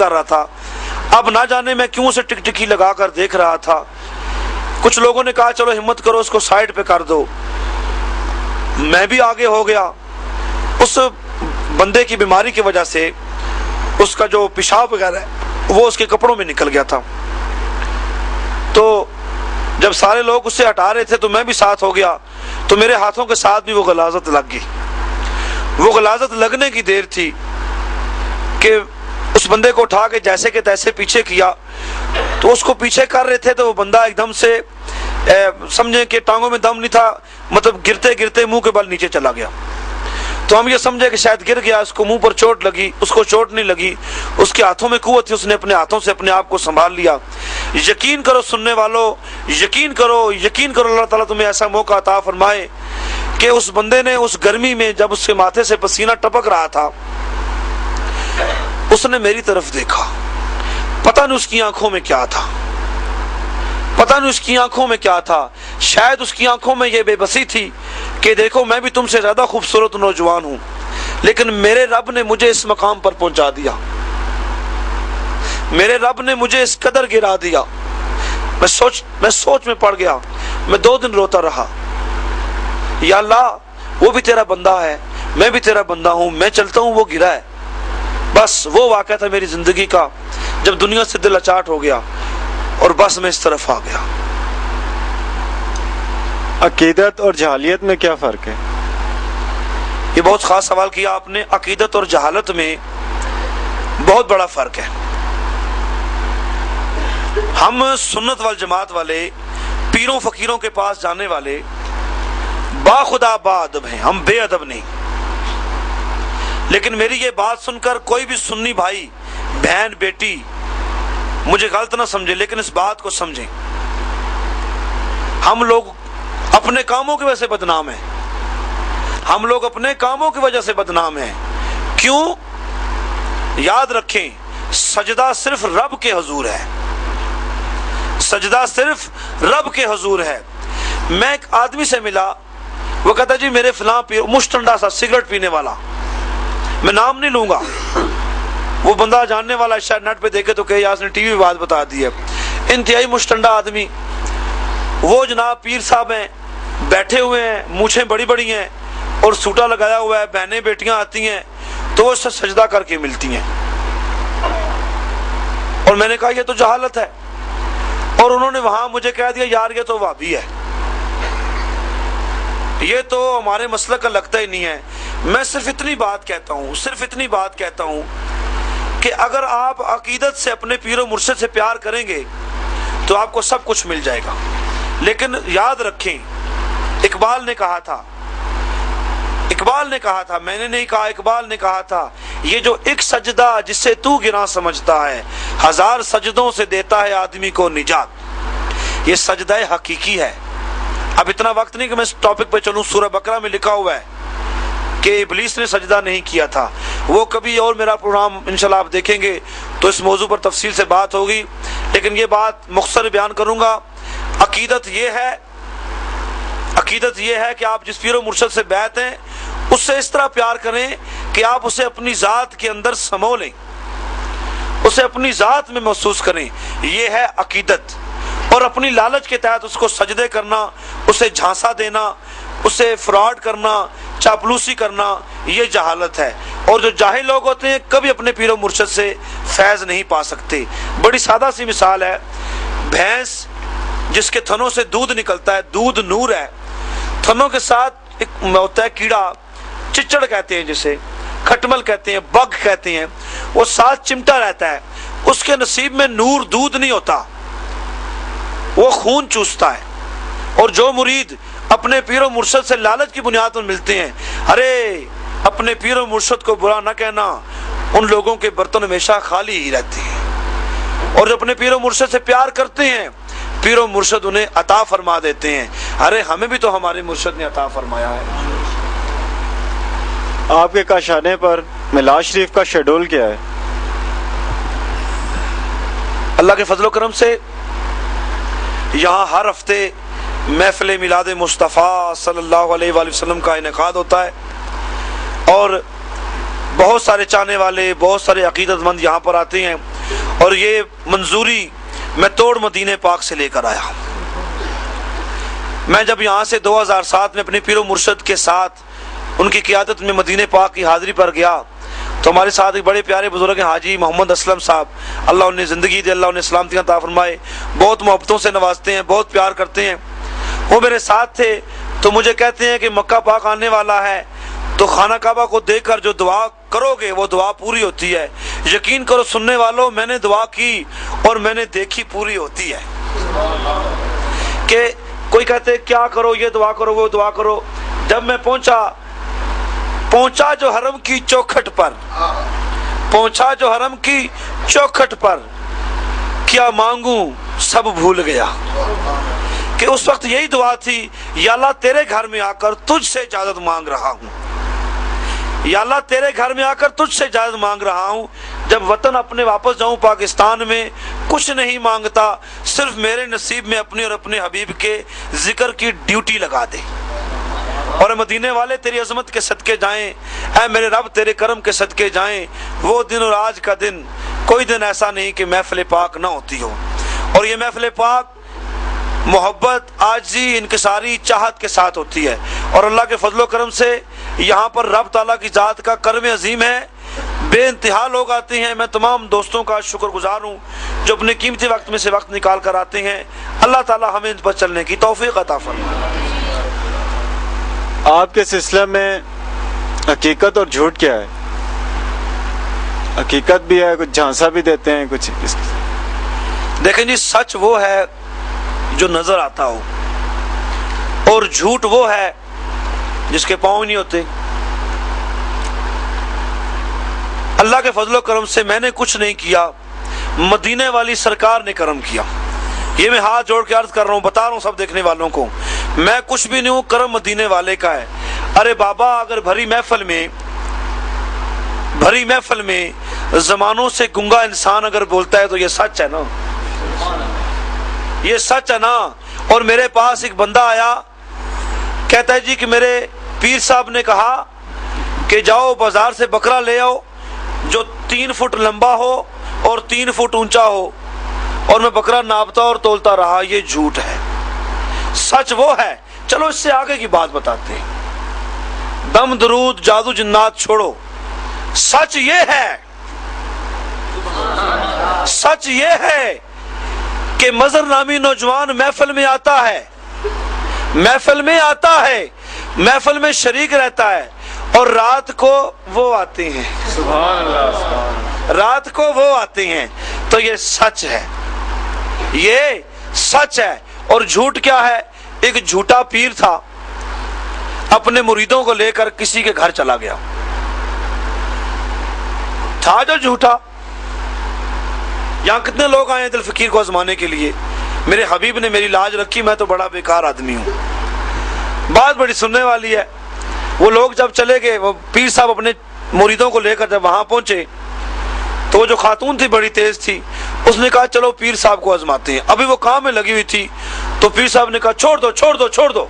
कर रहा था। अब ना जाने मैं क्यों उसे टिकटिकी लगा कर देख रहा था। कुछ लोगों ने कहा चलो हिम्मत करो उसको साइड पे कर दो। मैं भी आगे हो गया। उस बंदे की बीमारी की वजह से उसका जो पेशाब वगैरह है वो उसके कपड़ों में निकल गया था। तो जब सारे लोग उससे हटा रहे थे तो मैं भी साथ हो गया, तो मेरे हाथों के साथ भी वो गलाजत लग गई। वो गलाजत लगने की देर थी कि उस बंदे को उठा के जैसे के तैसे पीछे किया। तो उसको पीछे कर रहे थे तो वो बंदा एकदम से समझे कि टांगों में दम नहीं था, मतलब गिरते गिरते मुंह के बल नीचे चला गया। तो हम ये समझे कि शायद गिर गया, उसको मुंह पर चोट लगी। उसको चोट नहीं लगी, उसके हाथों में कुव्वत थी, उसने अपने हाथों से अपने आप को संभाल लिया। यकीन करो सुनने वालों, यकीन करो अल्लाह ताला तुम्हें ऐसा मौका अता फरमाए कि उस बंदे ने उस गर्मी में जब उसके माथे से पसीना टपक रहा था, उसने मेरी तरफ देखा। पता नहीं उसकी आंखों में क्या था, पता नहीं उसकी आंखों में क्या था। शायद उसकी आंखों में ये बेबसी थी कि देखो मैं भी तुमसे ज्यादा खूबसूरत नौजवान हूं, लेकिन मेरे रब ने मुझे इस मकाम पर पहुंचा दिया, मेरे रब ने मुझे इस कदर गिरा दिया। मैं सोच में पड़ गया। मैं 2 दिन रोता रहा, या अल्लाह वो भी तेरा बंदा है, मैं भी तेरा बंदा हूं, मैं चलता हूं वो गिरा है। बस वो वाक़या था मेरी जिंदगी का जब दुनिया से दिल अचाट हो गया और बस मैं इस तरफ आ गया। अकीदत और जहालियत में क्या फ़र्क है? ये बहुत खास सवाल किया आपने। अकीदत और जहालत में बहुत बड़ा फ़र्क है। हम सुन्नत वल जमात वाले, पीरों फकीरों के पास जाने वाले बाखुदा बाअदब हैं, हम बेअदब नहीं। लेकिन मेरी ये बात सुनकर कोई भी सुन्नी भाई बहन बेटी मुझे गलत ना समझे, लेकिन इस बात को समझें, हम लोग अपने कामों की वजह से बदनाम हैं। हम लोग अपने कामों की वजह से बदनाम हैं। क्यों? याद रखें, सजदा सिर्फ रब के हुजूर है, सजदा सिर्फ रब के हुजूर है। मैं एक आदमी से मिला, वो कहता जी मेरे फलां पीर, मुश्तंडा सा सिगरेट पीने वाला, मैं नाम नहीं लूंगा, वो बंदा जानने वाला शायद नेट पे देखे तो कहे यार टीवी बात बता दी है। इंतहाई मुश्तंडा आदमी, वो जनाब पीर साहब हैं, बैठे हुए हैं, मूछें बड़ी बड़ी हैं और सूटा लगाया हुआ है, बहनें बेटियां आती हैं तो वो उससे सजदा करके मिलती हैं। और मैंने कहा ये तो जहालत है, और उन्होंने वहां मुझे कह दिया यार ये तो वाबी है, ये तो हमारे मसलक का लगता ही नहीं है। मैं सिर्फ इतनी बात कहता हूं कि अगर आप अकीदत से अपने पीरो मुर्शिद से प्यार करेंगे तो आपको सब कुछ मिल जाएगा। लेकिन याद रखें, इकबाल ने कहा था, मैंने नहीं कहा, इकबाल ने कहा था, ये जो एक सजदा जिसे तू गिरा समझता है, 1000 सजदों से देता है आदमी को निजात। ये सजदा हकीकी है। अब इतना वक्त नहीं कि मैं इस टॉपिक पे चलूं। सूरह बकरा में लिखा हुआ है कि इब्लीस ने सजदा नहीं किया था। वो कभी और मेरा प्रोग्राम इंशाल्लाह आप देखेंगे तो इस मौजू पर तफसील से बात होगी, लेकिन ये बात मुख्तसर बयान करूंगा। अकीदत ये है कि आप जिस पीरो मुर्शद से बैत हैं उससे इस तरह प्यार करें कि आप उसे अपनी जात के अंदर समो लें, उसे अपनी जात में महसूस करें। ये है अकीदत। और अपनी लालच के तहत उसको सजदे करना, उसे झांसा देना, उसे फ्रॉड करना, चापलूसी करना, ये जहालत है। और जो जाहिल लोग होते हैं कभी अपने पीरो मुर्शद से फैज नहीं पा सकते। बड़ी सादा सी मिसाल है, भैंस जिसके थनों से दूध निकलता है, दूध नूर है, थनों के साथ एक होता है कीड़ा, चिचड़ कहते हैं जिसे, खटमल कहते हैं, बग कहते हैं, वो साथ चिमटा रहता है, उसके नसीब में नूर दूध नहीं होता, वो खून चूसता है। और जो मुरीद अपने पीरो मुर्शद से लालच की बुनियाद पर मिलते हैं, अरे अपने पीरो मुर्शद को बुरा न कहना, उन लोगों के बर्तन हमेशा खाली ही रहते हैं। और जो अपने पीरो मुर्शद से प्यार करते हैं, पीरो मुर्शद उन्हें अता फरमा देते हैं। अरे हमें भी तो हमारे मुर्शद ने अता फरमाया है। आपके काशाने पर मिलाद शरीफ का शेड्यूल क्या है? अल्लाह के फजल करम से यहाँ हर हफ्ते महफिल मिलाद मुस्तफ़ा सल्लल्लाहु अलैहि वसल्लम का इनेकाद होता है और बहुत सारे चाहने वाले, बहुत सारे अकीदतमंद यहाँ पर आते हैं। اور یہ منظوری میں توڑ مدینے پاک سے لے کر آیا ہوں۔ میں جب یہاں سے 2007 میں اپنے پیر و مرشد کے ساتھ ان کی قیادت میں مدینے پاک کی حاضری پر گیا تو ہمارے ساتھ ایک بڑے پیارے بزرگ ہیں حاجی محمد اسلم صاحب، اللہ انہیں زندگی دے، اللہ انہیں سلامتی عطا فرمائے، بہت محبتوں سے نوازتے ہیں، بہت پیار کرتے ہیں۔ وہ میرے ساتھ تھے تو مجھے کہتے ہیں کہ مکہ پاک آنے والا ہے تو خانہ کعبہ کو دیکھ کر جو دعا کرو گے وہ دعا پوری ہوتی ہے۔ یقین کرو سننے والوں، میں نے دعا کی اور میں نے دیکھی پوری ہوتی ہے۔ کہ کوئی کہتے کیا کرو، یہ دعا کرو وہ دعا کرو۔ جب میں پہنچا جو حرم کی چوکھٹ پر، پہنچا جو حرم کی چوکھٹ پر، کیا مانگوں سب بھول گیا۔ کہ اس وقت یہی دعا تھی، یا اللہ تیرے گھر میں آ کر تجھ سے اجازت مانگ رہا ہوں، یا اللہ تیرے گھر میں آ کر تجھ سے اجازت مانگ رہا ہوں، جب وطن اپنے واپس جاؤں پاکستان میں کچھ نہیں مانگتا، صرف میرے نصیب میں اپنے اور اپنے حبیب کے ذکر کی ڈیوٹی لگا دے۔ اور مدینے والے تیری عظمت کے صدقے جائیں، اے میرے رب تیرے کرم کے صدقے جائیں، وہ دن اور آج کا دن کوئی دن ایسا نہیں کہ محفل پاک نہ ہوتی ہو۔ اور یہ محفل پاک محبت، عاجزی، انکساری، چاہت کے ساتھ ہوتی ہے، اور اللہ کے فضل و کرم سے یہاں پر رب تعالیٰ کی ذات کا کرم عظیم ہے، بے انتہا لوگ آتے ہیں۔ میں تمام دوستوں کا شکر گزار ہوں جو اپنے قیمتی وقت میں سے وقت نکال کر آتے ہیں۔ اللہ تعالیٰ ہمیں ان پر چلنے کی توفیق عطا فرمائے۔ آپ کے سلسلے میں حقیقت اور جھوٹ کیا ہے؟ حقیقت بھی ہے، کچھ جھانسا بھی دیتے ہیں کچھ۔ دیکھیں جی، سچ وہ ہے جو نظر آتا ہو، اور جھوٹ وہ ہے جس کے پاؤں نہیں ہوتے۔ اللہ کے فضل و کرم سے میں نے کچھ نہیں کیا، مدینے والی سرکار نے کرم کیا۔ یہ میں ہاتھ جوڑ کے عرض کر رہا ہوں، بتا رہا ہوں سب دیکھنے والوں کو، میں کچھ بھی نہیں ہوں، کرم مدینے والے کا ہے۔ ارے بابا، اگر بھری محفل میں زمانوں سے گنگا انسان اگر بولتا ہے تو یہ سچ ہے نا، یہ سچ ہے نا۔ اور میرے پاس ایک بندہ آیا، کہتا ہے جی کہ میرے پیر صاحب نے کہا کہ جاؤ بازار سے بکرا لے آؤ جو 3 فٹ لمبا ہو اور 3 فٹ اونچا ہو، اور میں بکرا ناپتا اور تولتا رہا۔ یہ جھوٹ ہے، سچ وہ ہے۔ چلو اس سے آگے کی بات بتاتے ہیں، دم درود جادو جنات چھوڑو، سچ یہ ہے، سچ یہ ہے کہ مظہر نامی نوجوان محفل میں آتا ہے، محفل میں آتا ہے، محفل میں شریک رہتا ہے، اور رات کو وہ آتے ہیں، سبحان اللہ، سبحان اللہ، رات کو وہ آتے ہیں۔ تو یہ سچ ہے، یہ سچ ہے۔ اور جھوٹ کیا ہے؟ ایک جھوٹا پیر تھا، اپنے مریدوں کو لے کر کسی کے گھر چلا گیا، تھا جو جھوٹا۔ یہاں کتنے لوگ آئے ہیں دل فقیر کو آزمانے کے لیے، میرے حبیب نے میری لاج رکھی، میں تو بڑا بیکار آدمی ہوں۔ بات بڑی سننے والی ہے۔ وہ لوگ جب چلے گئے، وہ پیر صاحب اپنے مریدوں کو لے کر جب وہاں پہنچے تو وہ جو خاتون تھی بڑی تیز تھی، اس نے کہا چلو پیر صاحب کو آزماتے ہیں۔ ابھی وہ کام میں لگی ہوئی تھی تو پیر صاحب نے کہا چھوڑ دو چھوڑ دو چھوڑ دو۔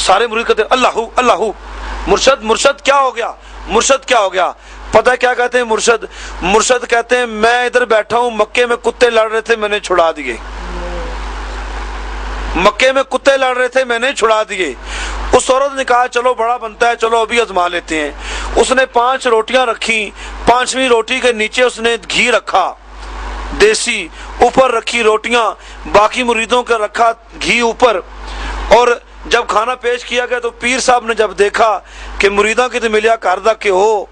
سارے مرید کہتے اللہ اللہ، مرشد مرشد کیا ہو گیا، مرشد کیا ہو گیا؟ پتہ کیا کہتے ہیں مرشد کہتے ہیں میں ادھر بیٹھا ہوں، مکے میں کتے لڑ رہے تھے میں نے چھڑا دیے، مکے میں کتے لڑ رہے تھے میں نے چھڑا دیے۔ اس عورت نے کہا چلو بڑا بنتا ہے، چلو ابھی آزما لیتے ہیں۔ اس نے 5 روٹیاں رکھی، 5ویں روٹی کے نیچے اس نے گھی رکھا دیسی، اوپر رکھی روٹیاں، باقی مریدوں کا رکھا گھی اوپر۔ اور جب کھانا پیش کیا گیا تو پیر صاحب نے جب دیکھا کہ مریدوں کی تو ملیا گھر دا کہ ہو،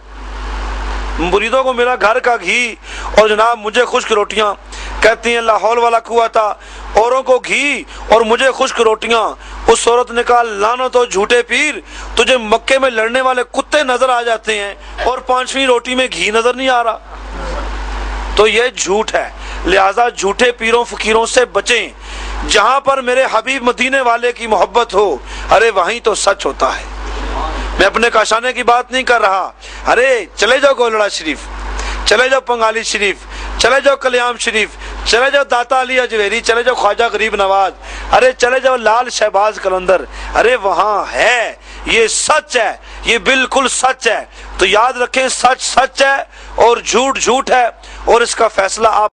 مریدوں کو ملا گھر کا گھی اور جناب مجھے خشک روٹیاں، کہتی ہیں لا حول ولا قوت، اوروں کو گھی اور مجھے خشک روٹیاں۔ اس عورت نے کہا لعنت ہو جھوٹے پیر، تجھے مکے میں لڑنے والے کتے نظر آ جاتے ہیں اور 5ویں روٹی میں گھی نظر نہیں آ رہا۔ تو یہ جھوٹ ہے، لہذا جھوٹے پیروں فقیروں سے بچیں۔ جہاں پر میرے حبیب مدینے والے کی محبت ہو، ارے وہیں تو سچ ہوتا ہے۔ میں اپنے کاشانے کی بات نہیں کر رہا، ارے چلے جاؤ گولڑا شریف، چلے جاؤ پنگالی شریف، چلے جاؤ کلیام شریف، چلے جاؤ داتا علی اجویری، چلے جاؤ خواجہ غریب نواز، ارے چلے جاؤ لال شہباز قلندر، ارے وہاں ہے، یہ سچ ہے، یہ بالکل سچ ہے۔ تو یاد رکھیں سچ سچ ہے اور جھوٹ جھوٹ ہے، اور اس کا فیصلہ آپ